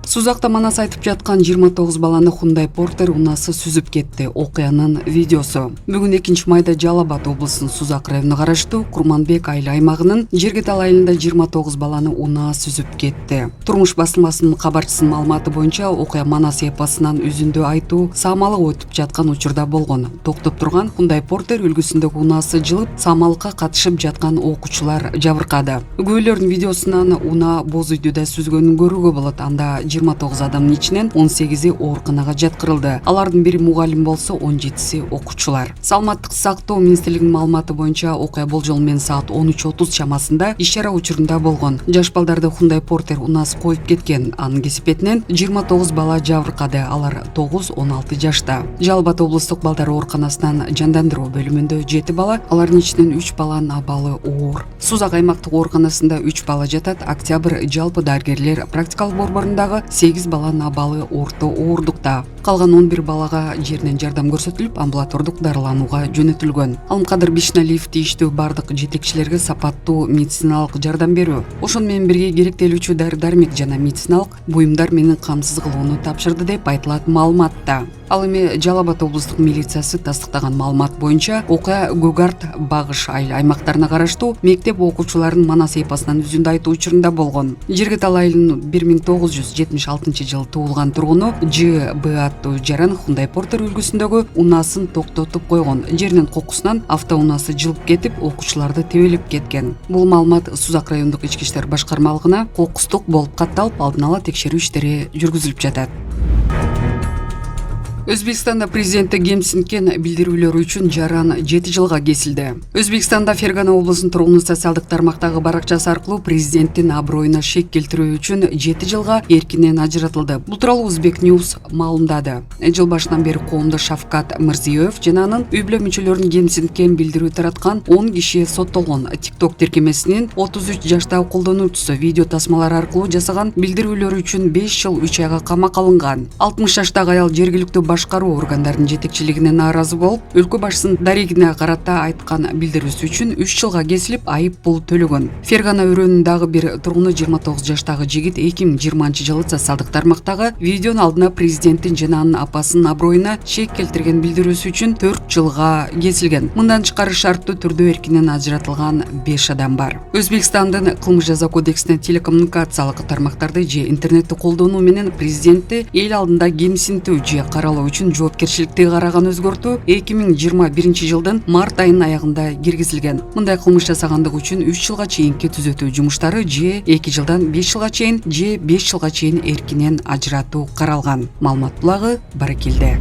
Сузакта манас айтып жаткан 29 баланы Hyundai Porter унасы сүзүп кетти. Окуянын видеосу. Бүгүн 2-майда Жалал Абад облусунун Сузак районуна караштуу Курманбек айыл аймагынын Жергетал айылында 29 баланы унаа сүзүп кетти. Турмуш басылмасынын кабарчысынын маалыматы боюнча окуя Манас эпосунан үзүндө айтуу саамалык өтүп жаткан учурда болгон. Токтоп турган Hyundai Porter үлгүсүндөгү унаасы жылып, саамалыкка катышып жаткан окуучулар жабыркады. Күбөлөрдүн видеосунан унаа боз үйдү да сүзгөнүн көрүүгө болот. Анда 29 адамдын ичинен 18-и ооруканага жаткырылды. Алардын бири мугалим болсо, 17-си окуучулар. Саламаттык сактоо министрлигинин маалыматы боюнча окуя болжол менен саат 13:30 чамасында иш-чара учурунда болгон. Жаш балдарды Hyundai Porter унаасы коюп кеткен. Анын кесипетинен 29 бала жабыркады. Алар 9-16 жашта. Жалал Абад облустук балдар ооруканасынан жандандыруу бөлүмүндө 7 бала, алардын ичинен 3 баланын абалы оор. Сузак аймактык ооруканасында 3 бала жатат. Октябрь жалпы дарыгерлер практикалык борборунда 8 баланын абалы орто оорундукта. Калган 11 балага жеринен жардам көрсөтүлүп, амбулатордук дарыланууга жөнөтүлгөн. Алымкадыр Бишналиев тийиштүү бардык жетекчилерге сапаттуу медициналык жардам берүү, ошону менен бирге керектелүүчү дары-дармек жана медициналык буюмдар менен камсыз кылууну тапшырды деп айтылат маалыматта. Ал эми Жалал Абад облустук милициясы тастыктаган маалымат боюнча окуя Көгарт, Багыш айыл аймактарына караштуу мектеп окуучуларынын Манас эпосунан үзүндө айтуу учурунда болгон. Жергетал айылынын 1976-жылы туулган тургуну Ж.Б. аттуу жаран Hyundai Porter үлгүсүндөгү унаасын токтотуп койгон. Жеринен кокусунан автоунаасы жылып кетип, окуучуларды тебелеп кеткен. Бул маалымат Сузак райондук ички иштер башкармалыгына кокустук болуп катталып, алдын ала текшерүү иштери жүргүзүлүп жатат. Өзбекстанда президентти кемсинткен билдирүүлөр үчүн жаран 7 жылга кесилди. Өзбекстанда Фергана облусунун тургуну социалдык тармактагы баракчасы аркылуу президенттин аброюна шек келтирүү үчүн 7 жылга эркинен ажыратылды. Бул тууралуу Узбек News маалымдады. Жыл башынан бери коомдо Шавкат Мирзиёев жана анын үй бүлө мүчөлөрүн кемсинткен билдирүү тараткан 10 киши соттолгон. TikTok тиркемесинин 33 жаштагы колдонуучусу видео тасмалар аркылуу жасаган билдирүүлөр үчүн 5 жыл 3 айга камакка алынган. 60 жаштагы аял жергиликтүү башкаруу органдарынын жетекчилигине нааразы болуп, өлкө башчысынын дарегине карата айткан билдирүүсү үчүн 3 жылга кесилип, айып пул төлөгөн. Фергана өрөөнүндагы бир тургуну 29 жаштагы жигит 2020-жылы социалдык тармактагы видеонун алдына президенттин жана анын апасынын аброюна шек келтирген билдирүүсү үчүн 4 жылга кесилген. Мындан тышкары шарттуу түрдө эркинен ажыратылган 5 адам бар. Өзбекстандын кылмыш жаза кодексине телекоммуникациялык тармактарды же интернетти колдонуу менен президентти эл алдында кемсинтүү же каралоо үчүн жоопкерчиликти караган өзгөртүү 2021-жылдын март айынын аягында киргизилген. Мындай кылмыш жасагандык үчүн 3 жылга чейинки түзөтүү жумуштары же 2 жылдан 5 жылга чейин же 5 жылга чейин эркинен ажыратуу каралган. Маалымат булагы Баракелде.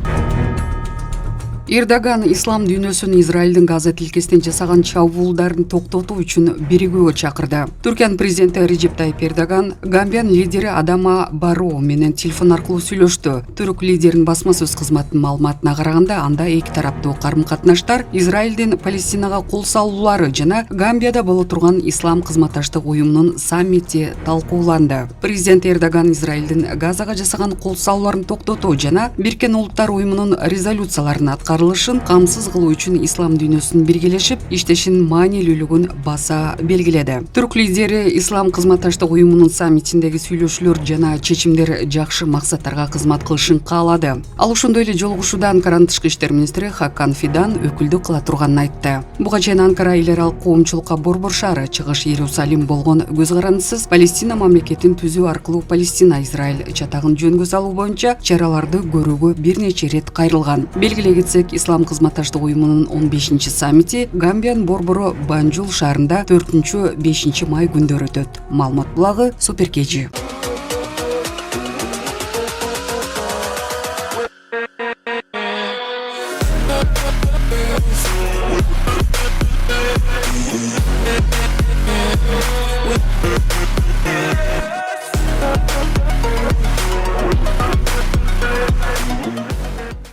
Эрдоган ислам дүйнөсүн Израилдин Газа тилкесине жасаган чабуулдарын токтотуу үчүн биригүүгө чакырды. Түркиянын президенти Реджеп Тайип Эрдоган Гамбиянын лидери Адама Барроу менен телефон аркылуу сүйлөштү. Түрк лидеринин басма сөз кызматынын маалыматына караганда, анда эки тараптуу карым-катнаштар Израилдин Палестинага кол салуулары жана Гамбияда боло турган ислам кызматташтык уюмунун саммити талкууланды. Президент Эрдоган Израилдин Газага жасаган кол салууларын токтотуу жана Бириккен Улуттар уюмунун резолюцияларын аткарылышын камсыз кылуу үчүн ислам дүйнөсүнүн биргелешип иштешинин маанилүүлүгүн баса белгиледи. Түрк лидери ислам кызматташтык уюмунун саммитиндеги сүйлөшүүлөр жана чечимдер жакшы максаттарга кызмат кылышын каалады. Ал ошондой эле жолугушууда Анкаранын тышкы иштер министри Хакан Фидан өкүлдүк кыла турганын айтты. Буга чейин Анкара эл аралык коомчулукка борбор шаары Чыгыш Иерусалим болгон көз карандысыз Палестина мамлекетин түзүү аркылуу Палестина-Израиль чатагын жөнгө салуу боюнча чараларды көрүүгө бир нече ирет кайрылган. Белгилей кетсек, ислам кызматташтык уюмунун 15-саммити Гамбиянын борбору Банжул шаарында 4-5 май күндөрү өтөт. Маалымат булагы Суперкежи.